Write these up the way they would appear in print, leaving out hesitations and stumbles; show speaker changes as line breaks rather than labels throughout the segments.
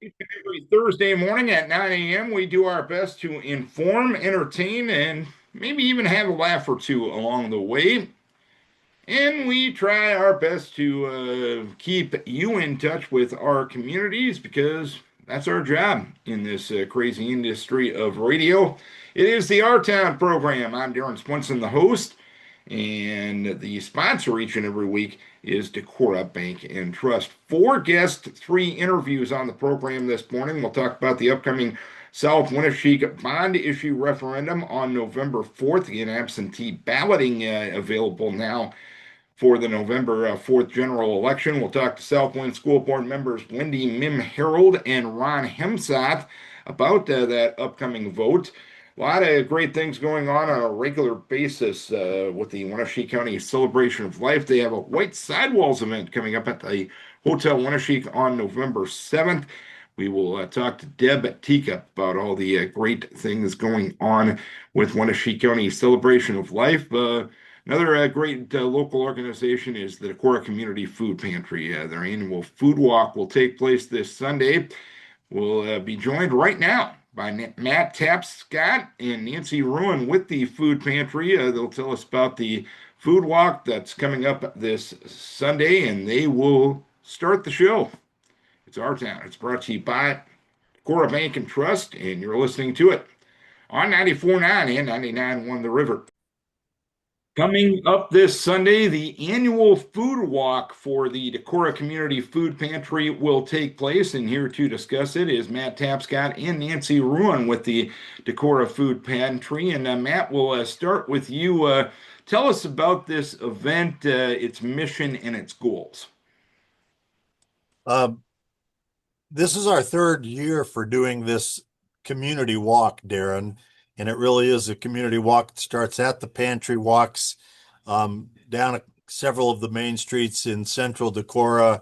Every Thursday morning at 9 a.m., we do our best to inform, entertain, and maybe even have a laugh or two along the way. And we try our best to keep you in touch with our communities because that's our job in this crazy industry of radio. It is the Our Town program. I'm Darren Swenson, the host, and the sponsor each and every week is Decorah Bank and Trust. Four guests, three interviews on the program this morning. We'll talk about the upcoming South Winneshiek bond issue referendum on November 4th. Again, absentee balloting available now for the November 4th general election. We'll talk to Southwind School Board members Wendy Mihm-Herold and Ron Hemesath about that upcoming vote. A lot of great things going on a regular basis with the Winneshiek County Celebration of Life. They have a White Sidewalls event coming up at the Hotel Winneshiek on November 7th. We will talk to Deb at Tekippe about all the great things going on with Winneshiek County Celebration of Life. Another great local organization is the Decorah Community Food Pantry. Their annual food walk will take place this Sunday. We'll be joined right now by Matt Tapscott and Nancy Ruen with the food pantry. They'll tell us about the food walk that's coming up this Sunday, and they will start the show. It's Our Town. It's brought to you by Decorah Bank and Trust, and you're listening to it on 94.9 and 99.1 The River. Coming up this Sunday, the annual food walk for the Decorah Community Food Pantry will take place. And here to discuss it is Matt Tapscott and Nancy Ruen with the Decorah Food Pantry. And Matt, we'll start with you. Tell us about this event, its mission, and its goals.
Um, this is our third year for doing this community walk, Darren, and it really is a community walk. It starts at the pantry, walks down several of the main streets in central Decorah,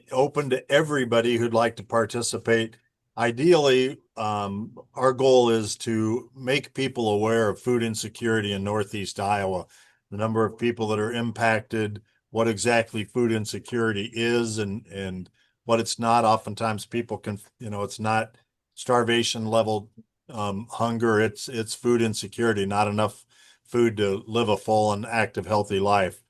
open to everybody who'd like to participate. Ideally, our goal is to make people aware of food insecurity in Northeast Iowa, the number of people that are impacted, what exactly food insecurity is, and what it's not. Oftentimes people can, it's not starvation level hunger, it's food insecurity, not enough food to live a full and active, healthy life.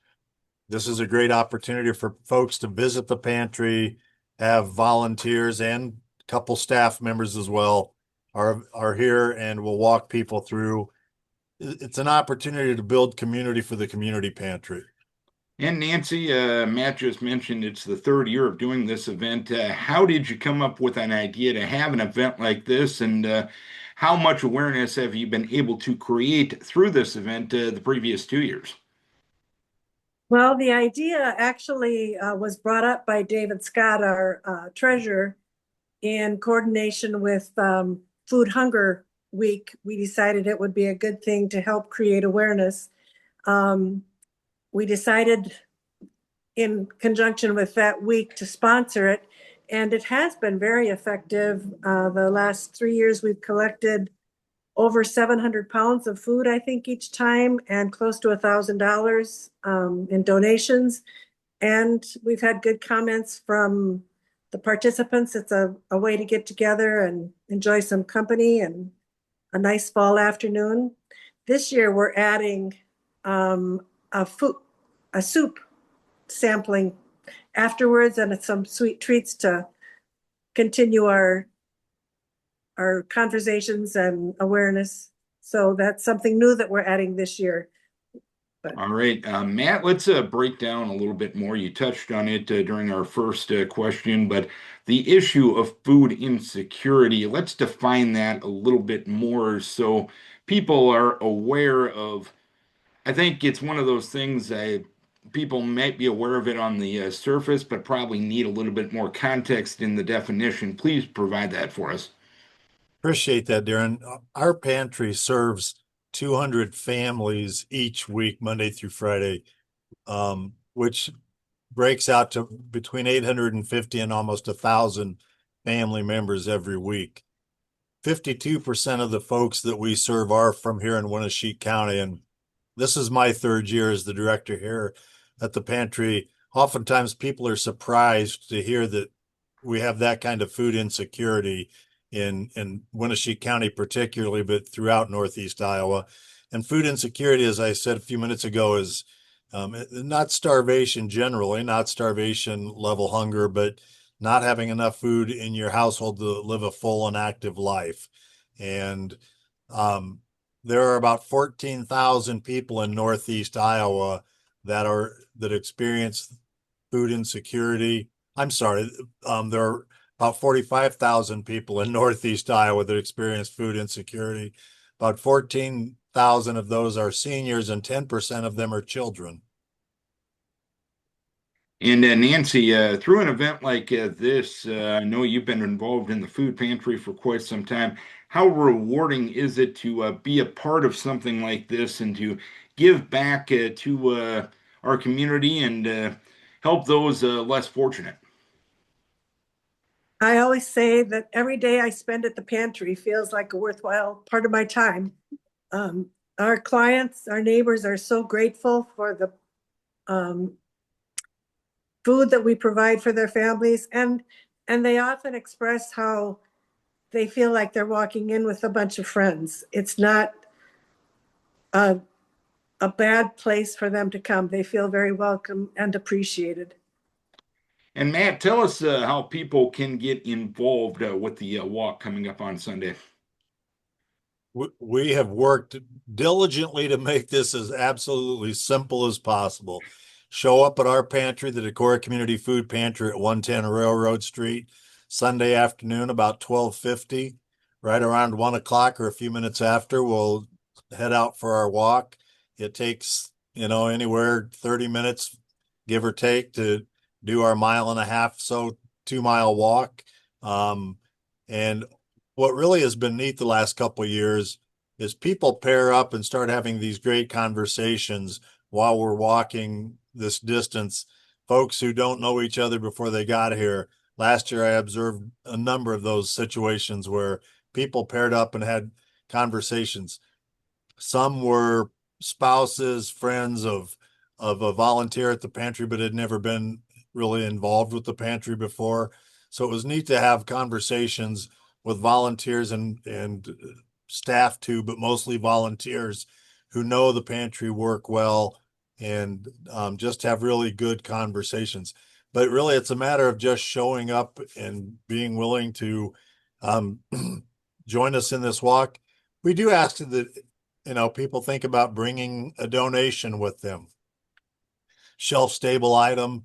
This is a great opportunity for folks to visit the pantry, have volunteers and a couple staff members as well are here and will walk people through. It's an opportunity to build community for the community pantry.
And Nancy, Matt just mentioned it's the third year of doing this event. How did you come up with an idea to have an event like this? And how much awareness have you been able to create through this event the previous 2 years?
Well, the idea actually was brought up by David Scott, our treasurer, in coordination with Food Hunger Week. We decided it would be a good thing to help create awareness. We decided in conjunction with that week to sponsor it, and it has been very effective. The last 3 years, we've collected over 700 pounds of food, I think, each time, and close to $1,000 in donations. And we've had good comments from the participants. It's a way to get together and enjoy some company and a nice fall afternoon. This year, we're adding a soup sampling afterwards, and some sweet treats to continue our conversations and awareness. So that's something new that we're adding this year.
All right, Matt, let's break down a little bit more. You touched on it during our first question, but the issue of food insecurity, let's define that a little bit more so people are aware of. I think it's one of those things people might be aware of it on the surface, but probably need a little bit more context in the definition. Please provide that for us.
Appreciate that, Darren. Our pantry serves 200 families each week, Monday through Friday, which breaks out to between 850 and almost 1,000 family members every week. 52% of the folks that we serve are from here in Winneshiek County, and this is my third year as the director here at the pantry. Oftentimes people are surprised to hear that we have that kind of food insecurity in Winneshiek County particularly, but throughout Northeast Iowa. And food insecurity, as I said a few minutes ago, is not starvation generally, not starvation level hunger, but not having enough food in your household to live a full and active life. And there are about 14,000 people in Northeast Iowa that experience food insecurity. I'm sorry, there are about 45,000 people in Northeast Iowa that experience food insecurity. About 14,000 of those are seniors, and 10% of them are children.
And Nancy, through an event like this, I know you've been involved in the food pantry for quite some time. How rewarding is it to be a part of something like this and to give back to our community and help those less fortunate?
I always say that every day I spend at the pantry feels like a worthwhile part of my time. Our clients, our neighbors are so grateful for the food that we provide for their families, and they often express how they feel like they're walking in with a bunch of friends. It's not a, a bad place for them to come. They feel very welcome and appreciated.
And Matt, tell us how people can get involved with the walk coming up on Sunday.
We have worked diligently to make this as absolutely simple as possible. Show up at our pantry, the Decorah Community Food Pantry at 110 Railroad Street, Sunday afternoon about 12:50. Right around 1 o'clock or a few minutes after, we'll head out for our walk. It takes, anywhere 30 minutes, give or take, to do our mile and a half, so 2-mile walk. And what really has been neat the last couple of years is people pair up and start having these great conversations while we're walking this distance. Folks who don't know each other before they got here. Last year, I observed a number of those situations where people paired up and had conversations. Some were spouses, friends of a volunteer at the pantry, but had never been really involved with the pantry before. So it was neat to have conversations with volunteers and staff too, but mostly volunteers who know the pantry work well, and just have really good conversations. But really, it's a matter of just showing up and being willing to um, join us in this walk. We do ask that people think about bringing a donation with them. Shelf stable item.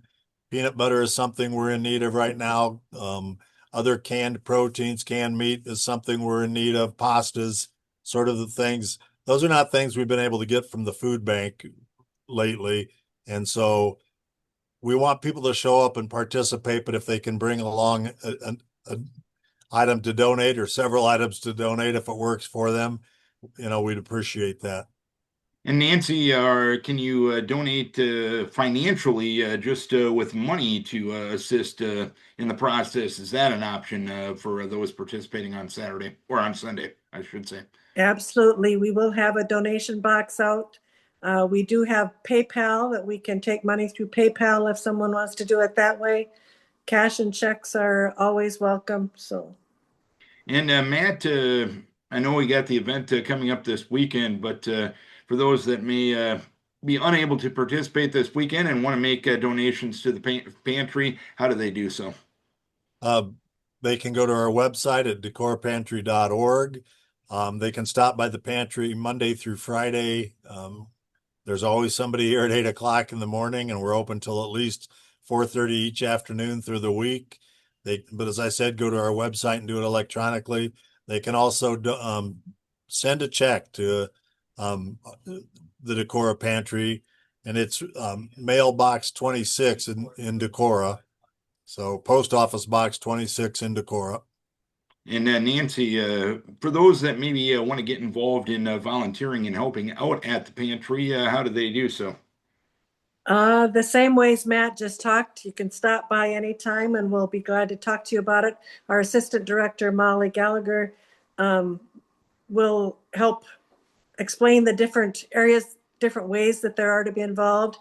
Peanut butter is something we're in need of right now. Other canned proteins, canned meat is something we're in need of. Pastas, sort of the things. Those are not things we've been able to get from the food bank lately. And so we want people to show up and participate, but if they can bring along an item to donate or several items to donate, if it works for them, we'd appreciate that.
And Nancy, can you donate financially, just with money to assist in the process? Is that an option for those participating on Saturday or on Sunday, I should say?
Absolutely. We will have a donation box out. We do have PayPal that we can take money through PayPal if someone wants to do it that way. Cash and checks are always welcome. So.
And Matt, I know we got the event coming up this weekend, but for those that may be unable to participate this weekend and want to make donations to the pantry, how do they do so?
They can go to our website at decorahpantry.org. They can stop by the pantry Monday through Friday. There's always somebody here at 8 o'clock in the morning, and we're open till at least 4:30 each afternoon through the week. But as I said, go to our website and do it electronically. They can also send a check to the Decorah Pantry, and it's mailbox 26 in Decorah. So post office box 26 in Decorah.
And Nancy, for those that maybe want to get involved in volunteering and helping out at the pantry, how do they do so?
The same ways Matt just talked. You can stop by anytime and we'll be glad to talk to you about it. Our assistant director, Molly Gallagher, will help explain the different areas, different ways that there are to be involved.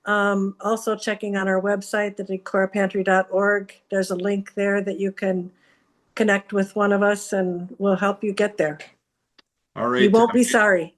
Also checking on our website, the decorahpantry.org. There's a link there that you can connect with one of us and we'll help you get there.
All right.
You won't be sorry.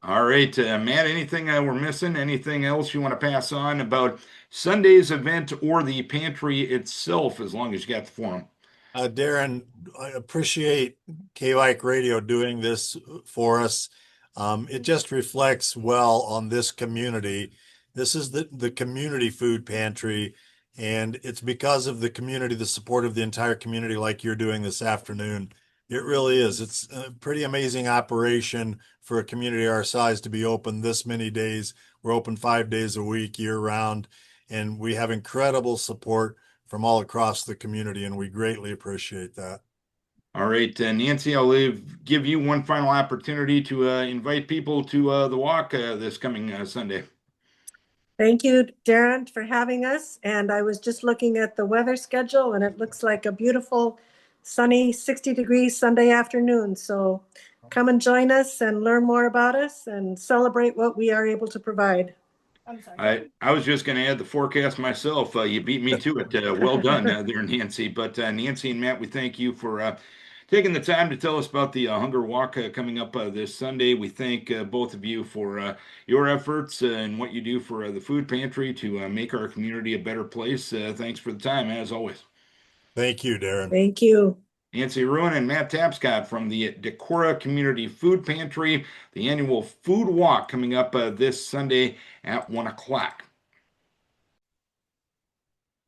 All right, Matt, anything we're missing? Anything else you want to pass on about Sunday's event or the pantry itself, as long as you got the forum?
Darren, I appreciate K-Like Radio doing this for us. It just reflects well on this community. This is the community food pantry, and it's because of the community, the support of the entire community, like you're doing this afternoon. It really is. It's a pretty amazing operation for a community our size to be open this many days. We're open 5 days a week, year round, and we have incredible support from all across the community, and we greatly appreciate that.
All right, Nancy, I'll give you one final opportunity to invite people to the walk this coming Sunday.
Thank you, Darren, for having us. And I was just looking at the weather schedule and it looks like a beautiful sunny 60-degree Sunday afternoon. So come and join us and learn more about us and celebrate what we are able to provide.
I'm sorry. I was just going to add the forecast myself. You beat me to it. Well done there, Nancy. But Nancy and Matt, we thank you for taking the time to tell us about the Hunger Walk coming up this Sunday. We thank both of you for your efforts and what you do for the food pantry to make our community a better place. Thanks for the time, as always.
Thank you, Darren.
Thank you.
Nancy Ruen and Matt Tapscott from the Decorah Community Food Pantry, the annual food walk coming up this Sunday at 1 o'clock.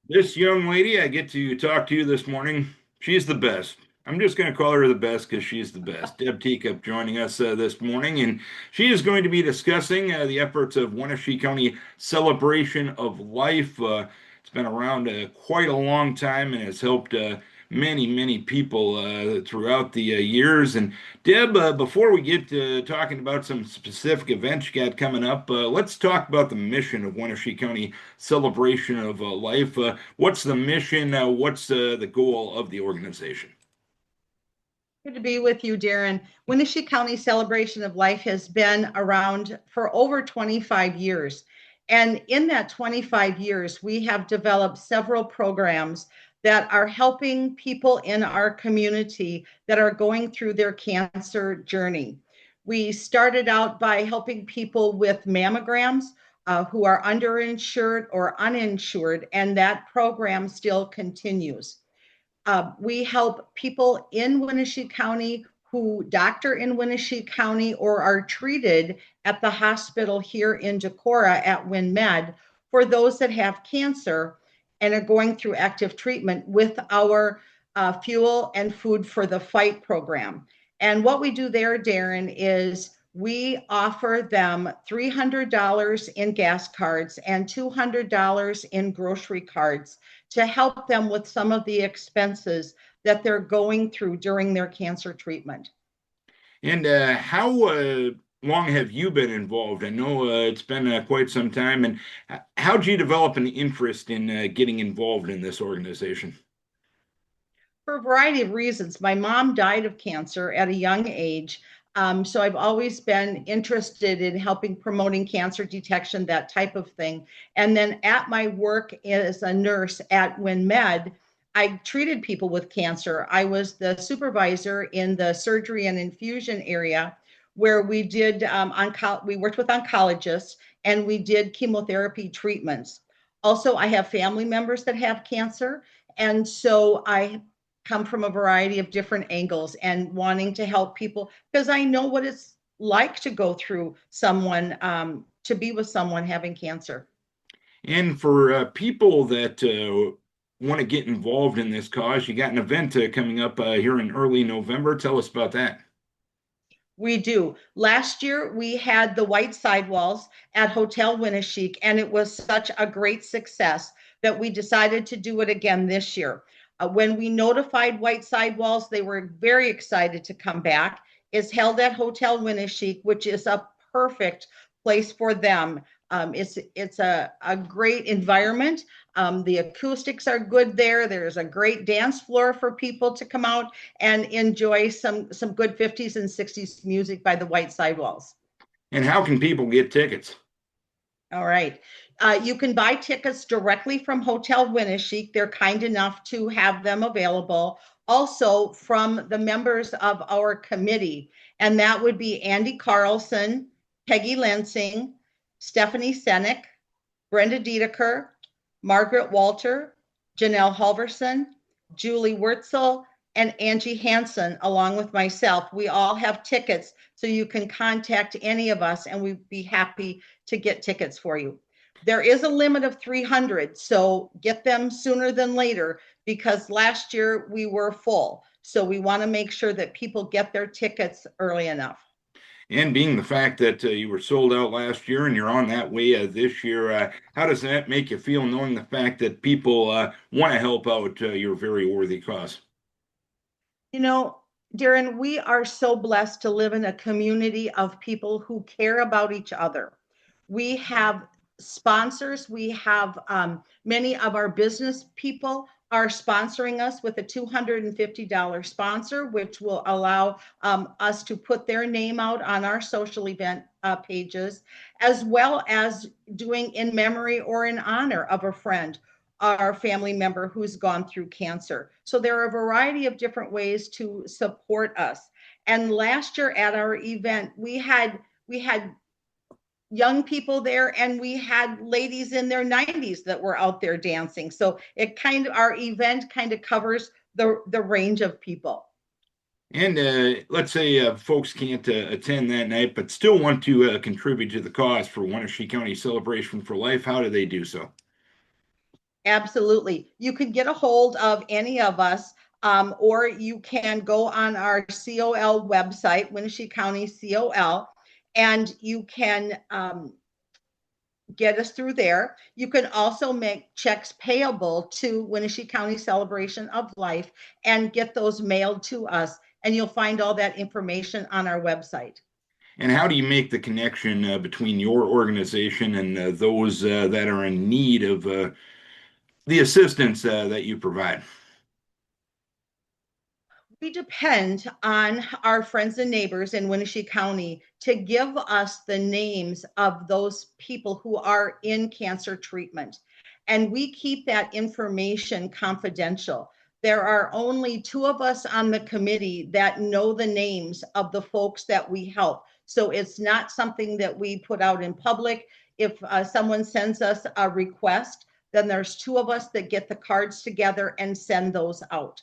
This young lady I get to talk to this morning, she's the best. I'm just going to call her the best because she's the best. Deb Tekippe joining us this morning, and she is going to be discussing the efforts of Winneshiek County Celebration of Life. It's been around quite a long time and has helped many people throughout the years. And Deb, before we get to talking about some specific events you got coming up, let's talk about the mission of Winneshiek County Celebration of Life. What's the mission? What's the goal of the organization?
Good to be with you, Darren. Winneshiek County Celebration of Life has been around for over 25 years. And in that 25 years, we have developed several programs that are helping people in our community that are going through their cancer journey. We started out by helping people with mammograms who are underinsured or uninsured, and that program still continues. We help people in Winneshiek County who doctor in Winneshiek County or are treated at the hospital here in Decorah at WinMed for those that have cancer and are going through active treatment with our Fuel and Food for the Fight program. And what we do there, Darren, is we offer them $300 in gas cards and $200 in grocery cards to help them with some of the expenses that they're going through during their cancer treatment.
And how long have you been involved? I know it's been quite some time. And how'd you develop an interest in getting involved in this organization?
For a variety of reasons. My mom died of cancer at a young age. So I've always been interested in helping promoting cancer detection, that type of thing. And then at my work as a nurse at WinMed, I treated people with cancer. I was the supervisor in the surgery and infusion area where we did, we worked with oncologists and we did chemotherapy treatments. Also, I have family members that have cancer. And so I come from a variety of different angles and wanting to help people because I know what it's like to go through someone, to be with someone having cancer.
And for people that want to get involved in this cause, you got an event coming up here in early November. Tell us about that.
We do. Last year, we had the white sidewalls at Hotel Winneshiek, and it was such a great success that we decided to do it again this year. When we notified White Sidewalls, they were very excited to come back. It's held at Hotel Winneshiek, which is a perfect place for them. It's a great environment. The acoustics are good there. There's a great dance floor for people to come out and enjoy some good 50s and 60s music by the White Sidewalls.
And how can people get tickets?
All right. You can buy tickets directly from Hotel Winneshiek. They're kind enough to have them available. Also from the members of our committee, and that would be Andy Carlson, Peggy Lansing, Stephanie Senick, Brenda Dedeker, Margaret Walter, Janelle Halverson, Julie Wurtzel, and Angie Hansen, along with myself. We all have tickets, so you can contact any of us and we'd be happy to get tickets for you. There is a limit of 300, so get them sooner than later because last year we were full. So we want to make sure that people get their tickets early enough.
And being the fact that you were sold out last year and you're on that way this year, how does that make you feel knowing the fact that people want to help out your very worthy cause?
You know, Darren, we are so blessed to live in a community of people who care about each other. We have sponsors. We have many of our business people are sponsoring us with a $250 sponsor, which will allow us to put their name out on our social event pages, as well as doing in memory or in honor of a friend, our family member who's gone through cancer. So there are a variety of different ways to support us. And last year at our event, we had young people there and we had ladies in their 90s that were out there dancing. So it kind of, our event kind of covers the range of people.
And let's say folks can't attend that night, but still want to contribute to the cause for Winneshiek County Celebration for Life. How do they do so?
Absolutely. You could get a hold of any of us, or you can go on our COL website, Winneshiek County COL, and you can get us through there. You can also make checks payable to Winneshiek County Celebration of Life and get those mailed to us. And you'll find all that information on our website.
And how do you make the connection between your organization and those that are in need of the assistance that you provide?
We depend on our friends and neighbors in Winneshiek County to give us the names of those people who are in cancer treatment. And we keep that information confidential. There are only 2 of us on the committee that know the names of the folks that we help. So it's not something that we put out in public. If someone sends us a request, then there's 2 of us that get the cards together and send those out.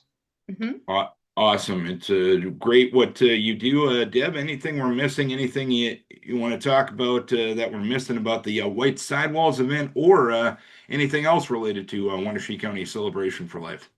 Mm-hmm. Awesome. It's great what you do. Deb, anything we're missing, anything you want to talk about that we're missing about the White Sidewalls event or anything else related to Winneshiek County Celebration for Life?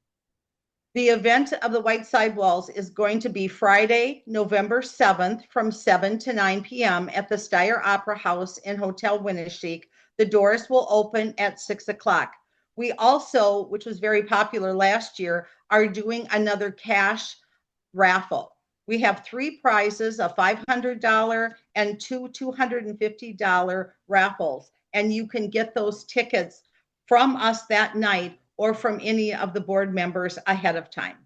The event of the White Sidewalls is going to be Friday, November 7th from 7 to 9 p.m. at the Steyer Opera House in Hotel Winneshiek. The doors will open at 6 o'clock. We also, which was very popular last year, are doing another cash raffle. We have 3 prizes, a $500 and 2 $250 raffles. And you can get those tickets from us that night or from any of the board members ahead of time.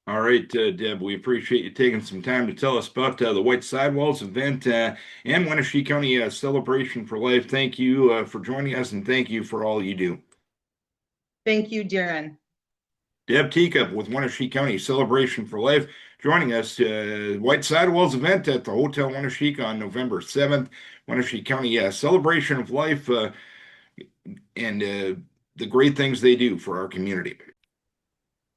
All right, Deb, we appreciate you taking some time to tell us about the White Sidewalls event and Winneshiek County Celebration for Life. Thank you for joining us and thank you for all you do.
Thank you, Darren.
Deb Tekippe with Winneshiek County Celebration for Life joining us. White Sidewalls event at the Hotel Winneshiek on November 7th. Winneshiek County Celebration of Life and the great things they do for our community.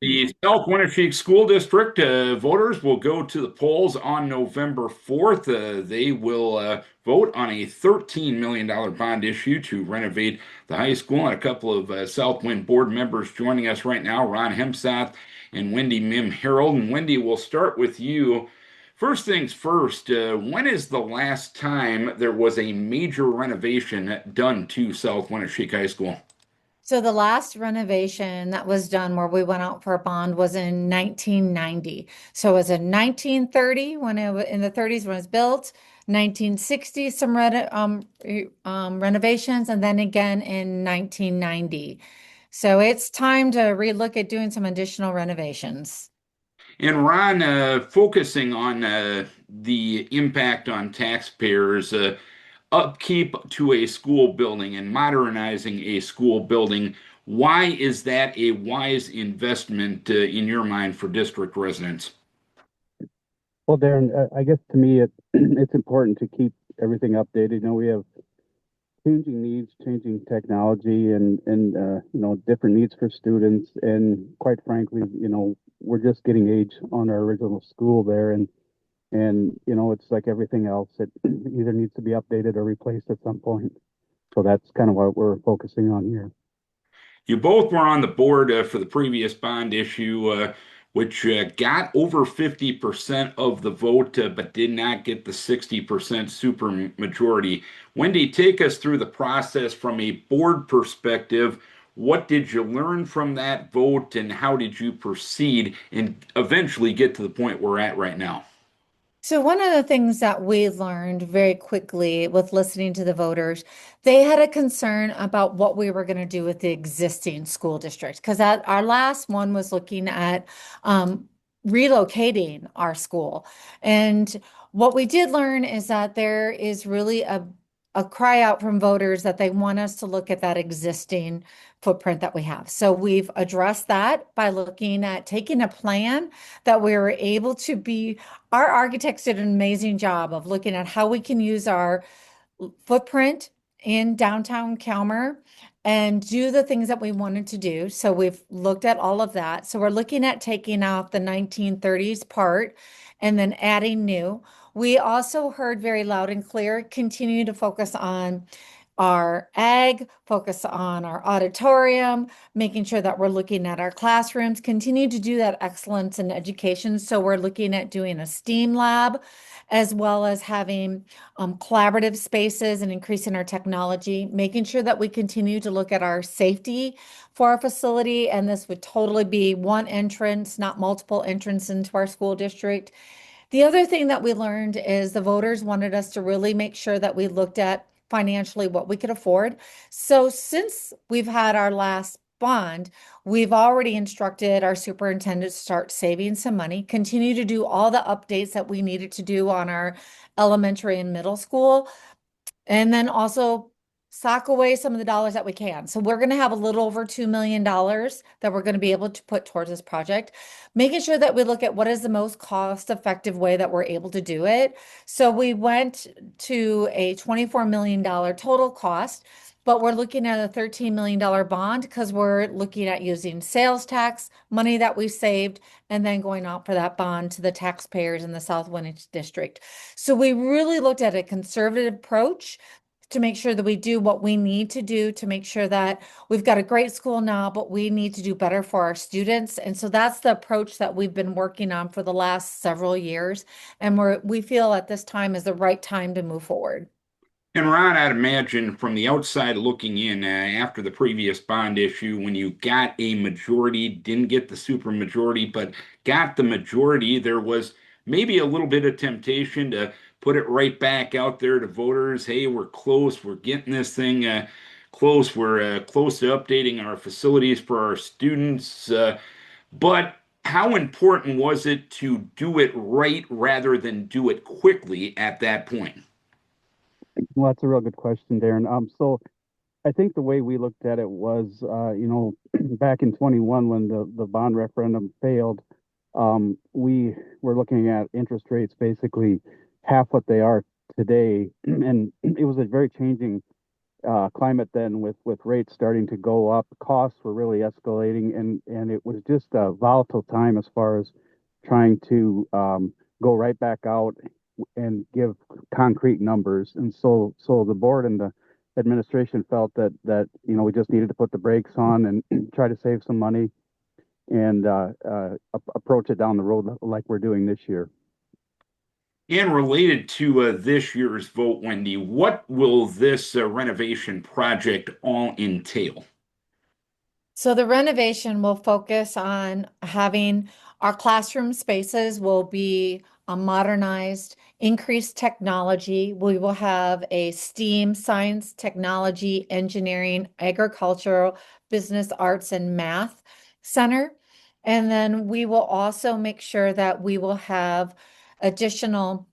The South Winneshiek School District voters will go to the polls on November 4th. They will vote on a $13 million bond issue to renovate the high school. And a couple of Southwind board members joining us right now, Ron Hemesath and Wendy Mihm-Herold. And Wendy, we'll start with you. First things first, when is the last time there was a major renovation done to South Winneshiek High School?
So the last renovation that was done where we went out for a bond was in 1990. So it was in 1930 when in the 30s when it was built, 1960 some renovations, and then again in 1990. So it's time to relook at doing some additional renovations.
And Ron, focusing on the impact on taxpayers, upkeep to a school building and modernizing a school building. Why is that a wise investment in your mind for district residents?
Well, Darren, I guess to me it's important to keep everything updated. You know, we have changing needs, changing technology, and you know, different needs for students. And quite frankly, you know, we're just getting age on our original school there, and you know, it's like everything else. It either needs to be updated or replaced at some point. So that's kind of what we're focusing on here.
You both were on the board for the previous bond issue, which got over 50% of the vote, but did not get the 60% supermajority. Wendy, take us through the process from a board perspective. What did you learn from that vote, and how did you proceed and eventually get to the point we're at right now?
So one of the things that we learned very quickly with listening to the voters, they had a concern about what we were going to do with the existing school district. Because our last one was looking at relocating our school. And what we did learn is that there is really a cry out from voters that they want us to look at that existing footprint that we have. So we've addressed that by looking at taking a plan that we were able to be. Our architects did an amazing job of looking at how we can use our footprint in downtown Calmer and do the things that we wanted to do. So we've looked at all of that. So we're looking at taking out the 1930s part and then adding new. We also heard very loud and clear, continue to focus on our ag, focus on our auditorium, making sure that we're looking at our classrooms, continue to do that excellence in education. So we're looking at doing a STEAM lab, as well as having collaborative spaces and increasing our technology, making sure that we continue to look at our safety for our facility. And this would totally be one entrance, not multiple entrances into our school district. The other thing that we learned is the voters wanted us to really make sure that we looked at financially what we could afford. So since we've had our last bond, we've already instructed our superintendent to start saving some money, continue to do all the updates that we needed to do on our elementary and middle school, and then also sock away some of the dollars that we can. So we're going to have a little over $2 million that we're going to be able to put towards this project, making sure that we look at what is the most cost-effective way that we're able to do it. So we went to a $24 million total cost, but we're looking at a $13 million bond because we're looking at using sales tax money that we saved and then going out for that bond to the taxpayers in the South Winneshiek district. So we really looked at a conservative approach to make sure that we do what we need to do to make sure that we've got a great school now, but we need to do better for our students. And so that's the approach that we've been working on for the last several years. And we feel at this time is the right time to move forward.
And Ron, I'd imagine from the outside looking in, after the previous bond issue, when you got a majority, didn't get the supermajority, but got the majority, there was maybe a little bit of temptation to put it right back out there to voters. Hey, we're close. We're getting this thing close. We're close to updating our facilities for our students. But how important was it to do it right rather than do it quickly at that point?
Well, that's a real good question, Darren. So I think the way we looked at it was, you know, back in 21 when the bond referendum failed, we were looking at interest rates basically half what they are today, and it was a very changing climate then with rates starting to go up. Costs were really escalating, and it was just a volatile time as far as trying to go right back out and give concrete numbers. And so the board and the administration felt that you know, we just needed to put the brakes on and try to save some money and approach it down the road like we're doing this year.
And related to this year's vote, Wendy, what will this renovation project all entail?
So the renovation will focus on having our classroom spaces will be modernized, increased technology. We will have a STEAM, science, technology, engineering, agricultural, business, arts, and math center. And then we will also make sure that we will have additional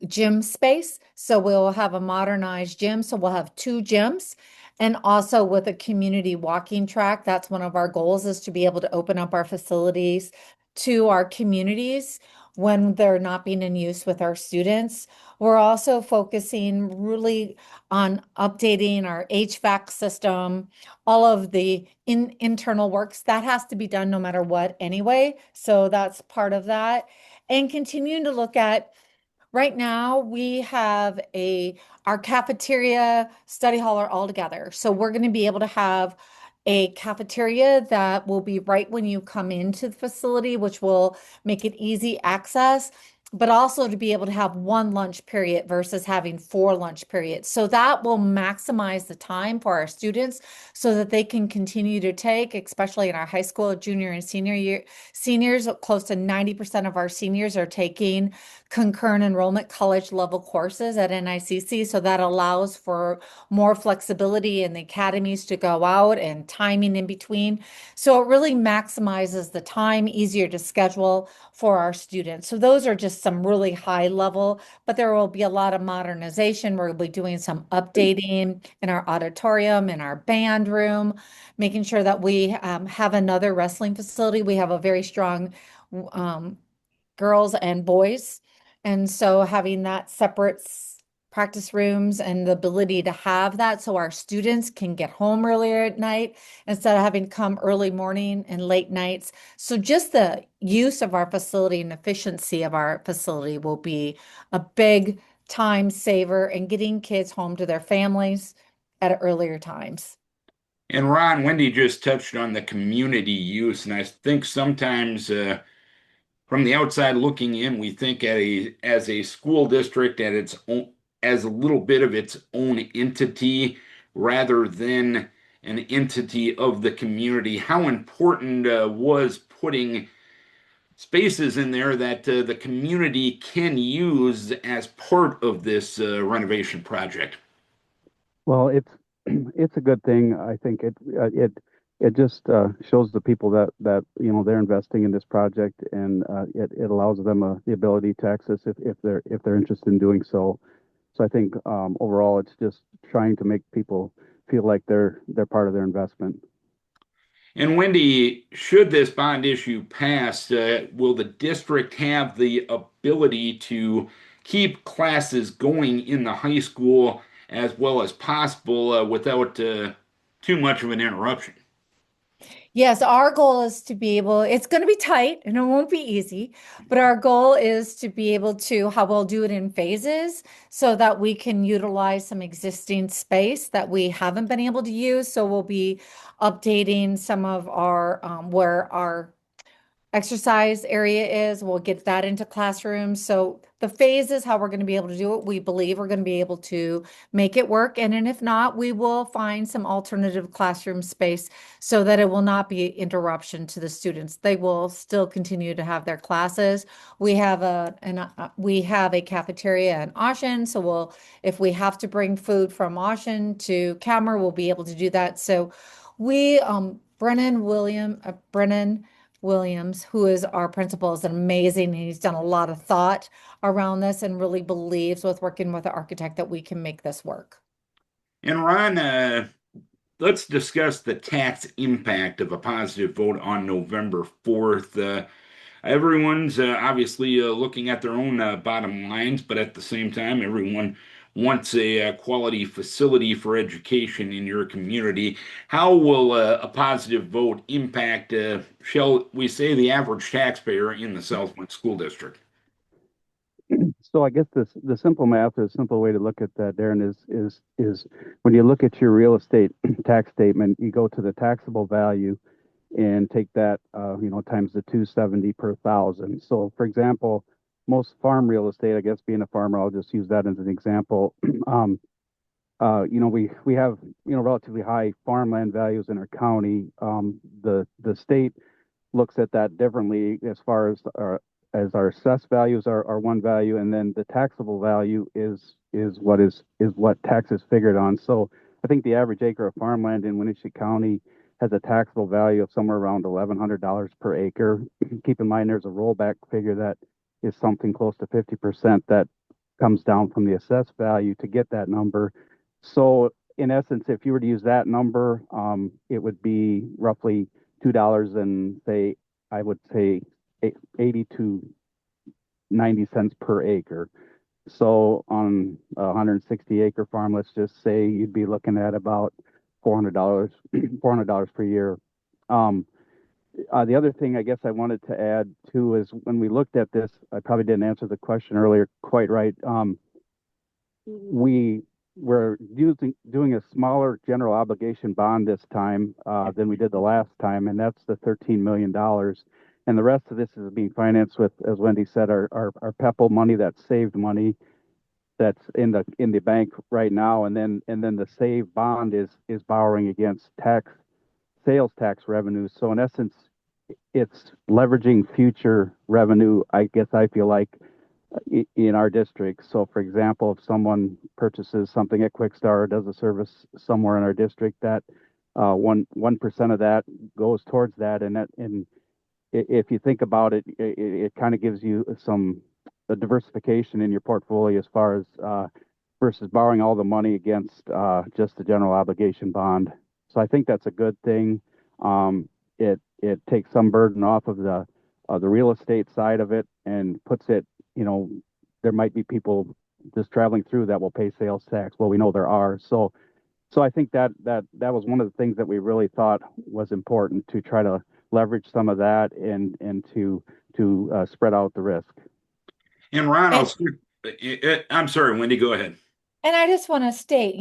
gym space. So we'll have a modernized gym. So we'll have 2 gyms. And also with a community walking track, that's one of our goals, is to be able to open up our facilities to our communities when they're not being in use with our students. We're also focusing really on updating our HVAC system, all of the internal works that has to be done no matter what anyway. So that's part of that. And continuing to look at, right now, we have our cafeteria study hall are all together. So we're going to be able to have a cafeteria that will be right when you come into the facility, which will make it easy access, but also to be able to have 1 lunch period versus having 4 lunch periods. So that will maximize the time for our students so that they can continue to take, especially in our high school, junior and senior year, seniors, close to 90% of our seniors are taking concurrent enrollment college level courses at NICC. So that allows for more flexibility in the academies to go out and timing in between. So it really maximizes the time, easier to schedule for our students. So those are just some really high level, but there will be a lot of modernization. We'll be doing some updating in our auditorium, in our band room, making sure that we have another wrestling facility. We have a very strong girls and boys. And so having that separate practice rooms and the ability to have that so our students can get home earlier at night instead of having to come early morning and late nights. So just the use of our facility and efficiency of our facility will be a big time saver in getting kids home to their families at earlier times.
And Ron, Wendy just touched on the community use, and I think sometimes from the outside looking in, we think as a school district at its own, as a little bit of its own entity rather than an entity of the community. How important was putting spaces in there that the community can use as part of this renovation project?
Well, it's it's a good thing. I think it just shows the people that they're investing in this project, and it allows them the ability to access if they're interested in doing so. So I think overall, it's just trying to make people feel like they're part of their investment.
And Wendy, should this bond issue pass, will the district have the ability to keep classes going in the high school as well as possible without too much of an interruption?
Yes, our goal is to be able, it's going to be tight and it won't be easy, but our goal is to be able to, how we'll do it in phases so that we can utilize some existing space that we haven't been able to use. So we'll be updating some of our, where our exercise area is. We'll get that into classrooms. So the phase is how we're going to be able to do it. We believe we're going to be able to make it work. And then if not, we will find some alternative classroom space so that it will not be interruption to the students. They will still continue to have their classes. We have we have a cafeteria in Oshen. So if we have to bring food from Oshen to Camer, we'll be able to do that. So we, Brennan Williams, who is our principal, is amazing, and he's done a lot of thought around this and really believes with working with the architect that we can make this work.
And Ron, let's discuss the tax impact of a positive vote on November 4th. Everyone's obviously looking at their own bottom lines, but at the same time, everyone wants a quality facility for education in your community. How will a positive vote impact, shall we say, the average taxpayer in the Southwind School District?
So I guess the simple math, or the simple way to look at that, Darren, is when you look at your real estate tax statement, you go to the taxable value and take that times the 270 per thousand. So for example, most farm real estate, I guess being a farmer, I'll just use that as an example. We have relatively high farmland values in our county. The state looks at that differently as far as our assessed values are one value, and then the taxable value is what taxes figured on. So I think the average acre of farmland in Winneshiek County has a taxable value of somewhere around $1,100 per acre. Keep in mind there's a rollback figure that is something close to 50% that comes down from the assessed value to get that number. So in essence, if you were to use that number, it would be roughly $2 and say, I would say 80 to 90 cents per acre. So on a 160 acre farm, let's just say you'd be looking at about $400, $400 per year. The other thing I guess I wanted to add too is when we looked at this, I probably didn't answer the question earlier quite right. We were doing a smaller general obligation bond this time than we did the last time, and that's the $13 million. And the rest of this is being financed with, as Wendy said, our PEPL money, that's saved money that's in the bank right now, and then the save bond is borrowing against sales tax revenues. So in essence, it's leveraging future revenue, I guess I feel like, in our district. So for example, if someone purchases something at Quickstar or does a service somewhere in our district, that 1% of that goes towards that. And if you think about it, it kind of gives you a diversification in your portfolio as far as versus borrowing all the money against just the general obligation bond. So I think that's a good thing. It takes some burden off of the real estate side of it and puts it, there might be people just traveling through that will pay sales tax. Well, we know there are. So I think that was one of the things that we really thought was important, to try to leverage some of that and to spread out the risk.
And Ron, I'm sorry, Wendy, go ahead.
And I just want to state,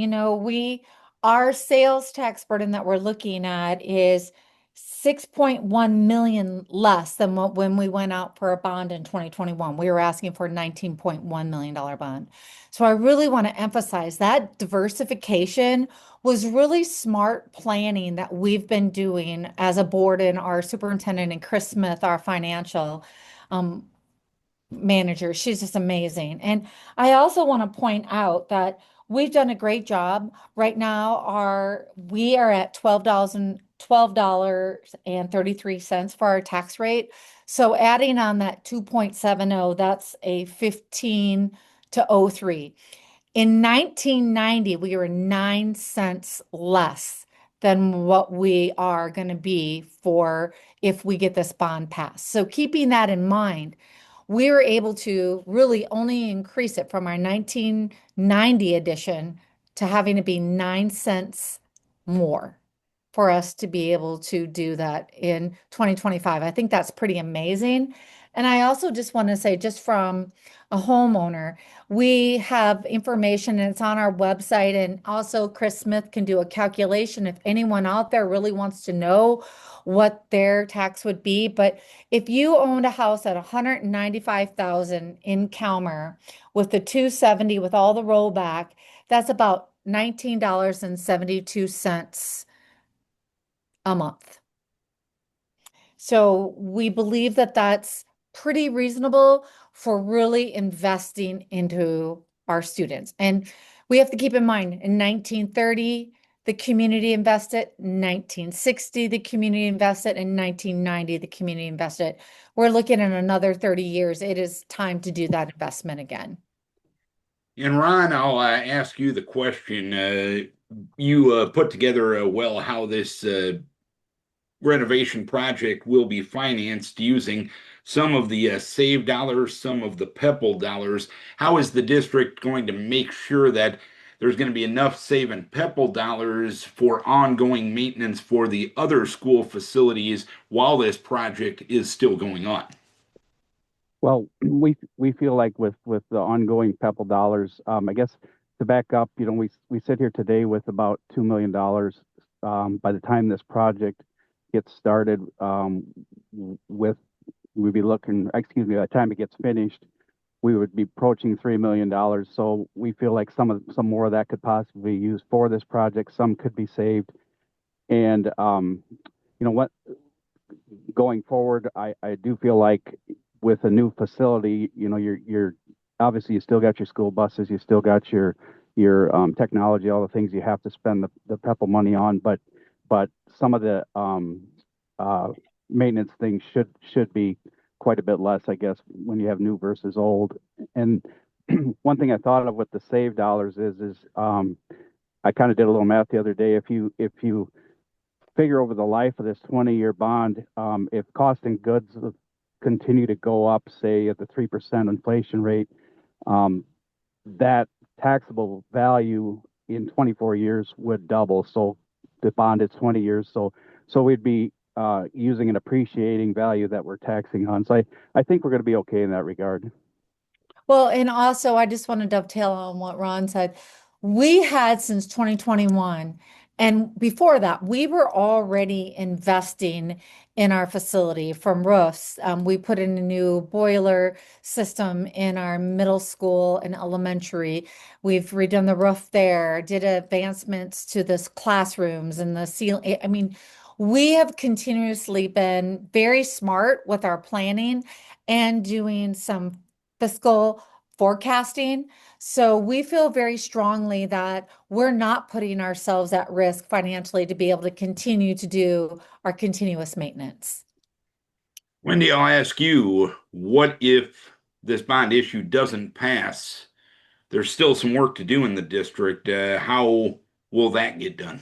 our sales tax burden that we're looking at is 6.1 million less than when we went out for a bond in 2021. We were asking for a $19.1 million bond. So I really want to emphasize that diversification was really smart planning that we've been doing as a board, and our superintendent and Chris Smith, our financial manager. She's just amazing. And I also want to point out that we've done a great job. Right now, we are at $12.33 for our tax rate. So adding on that 2.70, that's a 15 to 03. In 1990, we were 9 cents less than what we are going to be for if we get this bond passed. So keeping that in mind, we were able to really only increase it from our 1990 edition to having to be 9 cents more for us to be able to do that in 2025. I think that's pretty amazing. And I also just want to say, just from a homeowner, we have information and it's on our website. And also Chris Smith can do a calculation if anyone out there really wants to know what their tax would be. But if you owned a house at $195,000 in Calmer with the 270 with all the rollback, that's about $19.72 a month. So we believe that that's pretty reasonable for really investing into our students. And we have to keep in mind, in 1930, the community invested, 1960, the community invested, and 1990, the community invested. We're looking at another 30 years. It is time to do that investment again.
And Ron, I'll ask you the question. You put together how this renovation project will be financed using some of the save dollars, some of the PEPL dollars. How is the district going to make sure that there's going to be enough save and PEPL dollars for ongoing maintenance for the other school facilities while this project is still going on?
Well, we feel like with the ongoing PEPL dollars, I guess to back up, we sit here today with about $2 million. By the time this project gets started, we'd be looking, by the time it gets finished, we would be approaching $3 million. So we feel like some more of that could possibly be used for this project. Some could be saved. And, going forward, I do feel like with a new facility, you're obviously, you still got your school buses, you still got your technology, all the things you have to spend the PEPL money on, but some of the maintenance things should be quite a bit less, I guess, when you have new versus old. And one thing I thought of with the save dollars is I kind of did a little math the other day. If you figure over the life of this 20-year bond, if cost and goods continue to go up, say at the 3% inflation rate, that taxable value in 24 years would double. So the bond is 20 years. So we'd be using an appreciating value that we're taxing on. So I think we're going to be okay in that regard.
Well, and also I just want to dovetail on what Ron said. We had since 2021, and before that, we were already investing in our facility from roofs. We put in a new boiler system in our middle school and elementary. We've redone the roof there, did advancements to this classrooms and the ceiling. I mean, we have continuously been very smart with our planning and doing some fiscal forecasting. So we feel very strongly that we're not putting ourselves at risk financially to be able to continue to do our continuous maintenance.
Wendy, I'll ask you, what if this bond issue doesn't pass? There's still some work to do in the district. How will that get done?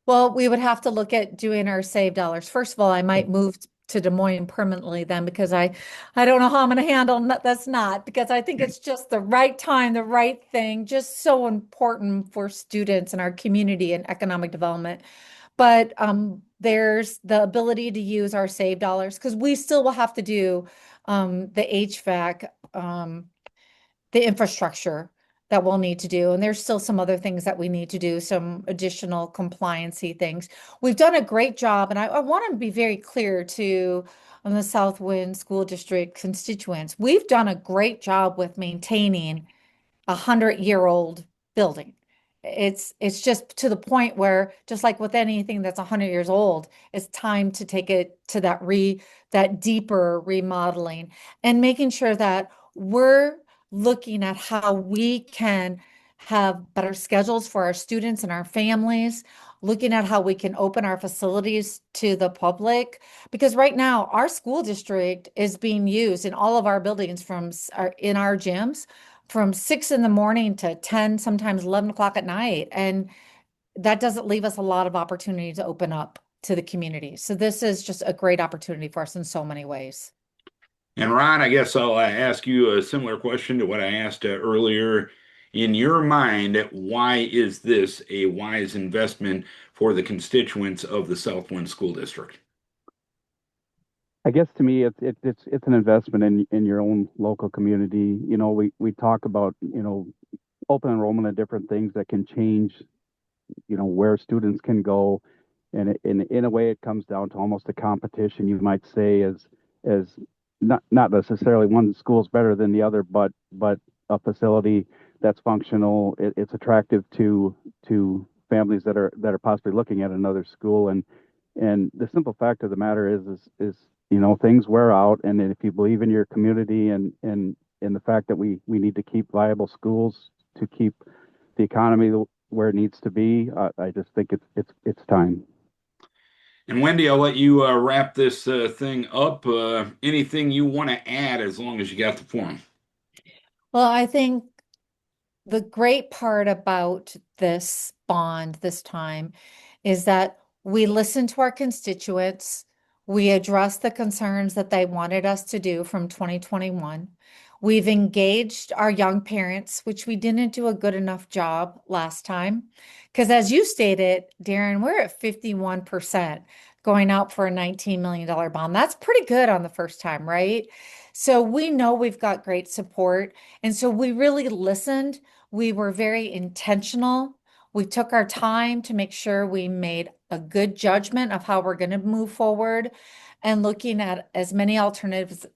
Well, we would have to look at doing our save dollars. First of all, I might move to Des Moines permanently then because I don't know how I'm going to handle that's not because I think it's just the right time, the right thing, just so important for students and our community and economic development. But there's the ability to use our save dollars because we still will have to do the HVAC, the infrastructure that we'll need to do. And there's still some other things that we need to do, some additional compliancy things. We've done a great job, and I want to be very clear to the South Wind School District constituents. We've done a great job with maintaining a 100-year-old building. It's just to the point where, just like with anything that's 100 years old, it's time to take it to that deeper remodeling and making sure that we're looking at how we can have better schedules for our students and our families, looking at how we can open our facilities to the public. Because right now, our school district is being used in all of our buildings in our gyms from 6 in the morning to 10, sometimes 11 o'clock at night. And that doesn't leave us a lot of opportunity to open up to the community. So this is just a great opportunity for us in so many ways.
And Ron, I guess I'll ask you a similar question to what I asked earlier. In your mind, why is this a wise investment for the constituents of the Southwind School District?
I guess to me, it's an investment in your own local community. You know, we talk about, you know, open enrollment and different things that can change, you know, where students can go. And in a way, it comes down to almost a competition, you might say, as not necessarily one school's better than the other, but a facility that's functional. It's attractive to families that are possibly looking at another school. And the simple fact of the matter is you know, things wear out, and if you believe in your community and in the fact that we need to keep viable schools to keep the economy where it needs to be, I just think it's time.
And Wendy, I'll let you wrap this thing up. Anything you want to add, as long as you got the form?
Well, I think the great part about this bond this time is that we listened to our constituents. We addressed the concerns that they wanted us to do from 2021. We've engaged our young parents, which we didn't do a good enough job last time. Because as you stated, Darren, we're at 51% going out for a $19 million bond. That's pretty good on the first time, right? So we know we've got great support. And so we really listened. We were very intentional. We took our time to make sure we made a good judgment of how we're going to move forward and looking at as many alternatives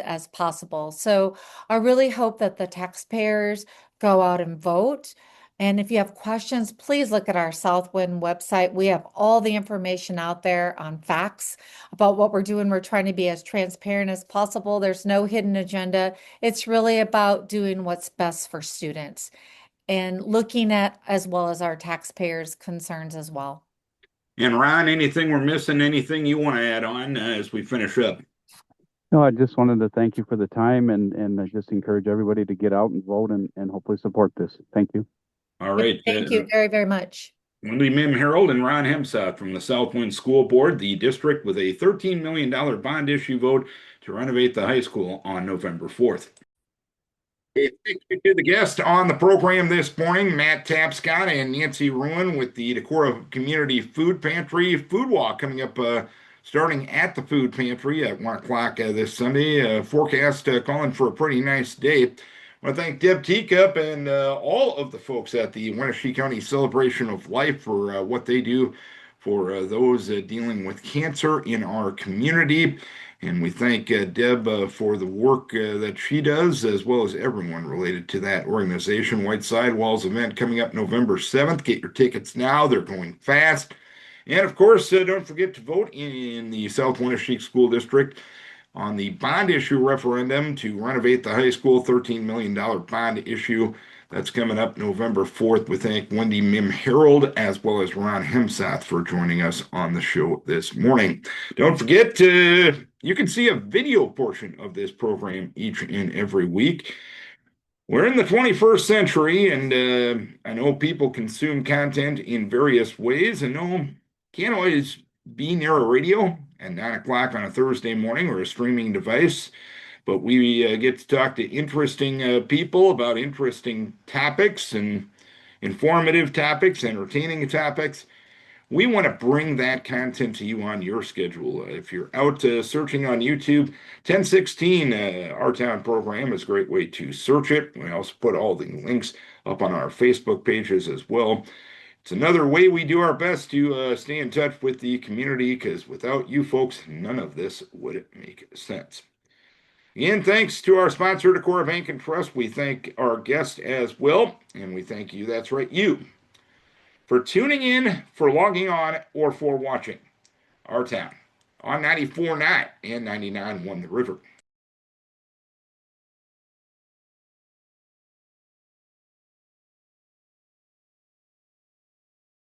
as possible. So I really hope that the taxpayers go out and vote. And if you have questions, please look at our Southwind website. We have all the information out there on facts about what we're doing. We're trying to be as transparent as possible. There's no hidden agenda. It's really about doing what's best for students and looking at as well as our taxpayers' concerns as well.
And Ron, anything we're missing, anything you want to add on as we finish up?
No, I just wanted to thank you for the time and I just encourage everybody to get out and vote and hopefully support this. Thank you.
All right.
Thank you very, very much.
Wendy Mihm-Herold and Ron Hemesath from the Southwind School Board, the district with a $13 million bond issue vote to renovate the high school on November 4th. Thank you to the guest on the program this morning, Matt Tapscott and Nancy Ruen with the Decorah Community Food Pantry Food Walk coming up starting at the food pantry at 1 o'clock this Sunday. Forecast calling for a pretty nice day. I want to thank Deb Tekippe and all of the folks at the Winneshiek County Celebration of Life for what they do for those dealing with cancer in our community. And we thank Deb for the work that she does, as well as everyone related to that organization. White Sidewalls event coming up November 7th. Get your tickets now, they're going fast. And of course, don't forget to vote in the South Winneshiek School District on the bond issue referendum to renovate the high school, $13 million bond issue. That's coming up November 4th. We thank Wendy Mihm-Herold as well as Ron Hemesath for joining us on the show this morning. Don't forget, you can see a video portion of this program each and every week. We're in the 21st century, and I know people consume content in various ways, and no, can't always be near a radio at 9 o'clock on a Thursday morning or a streaming device. But we get to talk to interesting people about interesting topics and informative topics, entertaining topics. We want to bring that content to you on your schedule. If you're out searching on YouTube, 1016 Our Town program is a great way to search it. We also put all the links up on our Facebook pages as well. It's another way we do our best to stay in touch with the community, because without you folks, none of this would make sense. Again, thanks to our sponsor, Decorah Bank and Trust. We thank our guest as well, and we thank you, that's right, you, for tuning in, for logging on, or for watching Our Town on 94.9 and 99.1 The River.